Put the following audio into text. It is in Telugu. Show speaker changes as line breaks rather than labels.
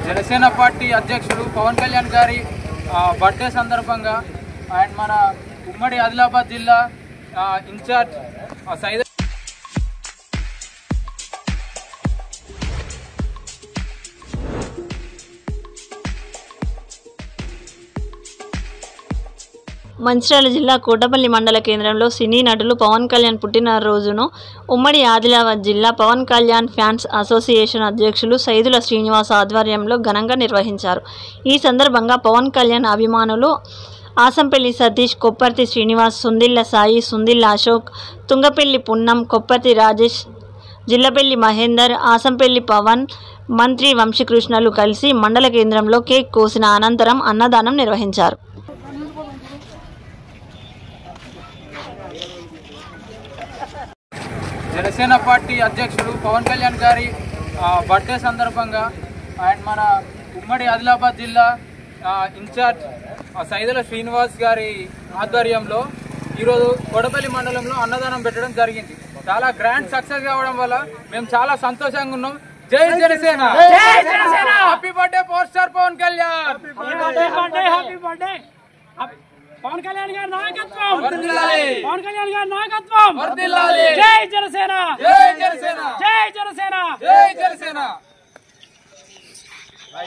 జనసేన పార్టీ అధ్యక్షుడు పవన్ కళ్యాణ్ గారి బర్త్డే సందర్భంగా అండ్ మన ఉమ్మడి ఆదిలాబాద్ జిల్లా ఇన్ఛార్జ్ సైద
మంచిర్యాల జిల్లా కోటపల్లి మండల కేంద్రంలో సినీ నటులు పవన్ కళ్యాణ్ పుట్టినరోజును ఉమ్మడి ఆదిలాబాద్ జిల్లా పవన్ కళ్యాణ్ ఫ్యాన్స్ అసోసియేషన్ అధ్యక్షులు సైదుల శ్రీనివాస్ ఆధ్వర్యంలో ఘనంగా నిర్వహించారు. ఈ సందర్భంగా పవన్ కళ్యాణ్ అభిమానులు ఆసంపల్లి సతీష్, కొప్పర్తి శ్రీనివాస్, సుందిళ్ల సాయి, సుందిళ్ల అశోక్, తుంగపెల్లి పున్నం, కొప్పర్తి రాజేష్, జిల్లపెల్లి మహేందర్, ఆసంపల్లి పవన్, మంత్రి వంశీకృష్ణలు కలిసి మండల కేంద్రంలో కేక్ కోసిన అనంతరం అన్నదానం నిర్వహించారు.
జనసేన పార్టీ అధ్యక్షుడు పవన్ కళ్యాణ్ గారి బర్త్డే సందర్భంగా అండ్ మన ఉమ్మడి ఆదిలాబాద్ జిల్లా ఇన్ఛార్జ్ సైదుల శ్రీనివాస్ గారి ఆధ్వర్యంలో ఈరోజు కోటపల్లి మండలంలో అన్నదానం పెట్టడం జరిగింది. చాలా గ్రాండ్ సక్సెస్ కావడం వల్ల మేము చాలా సంతోషంగా ఉన్నాం. జై Janasena, happy birthday power star Pawan Kalyan.
Pawan Kalyan గారి నాయకత్వం, పవన్ కళ్యాణ్ గారి నాయకత్వం. జై జనసేన,
జై జనసేన,
జై జనసేన,
జై జనసేన.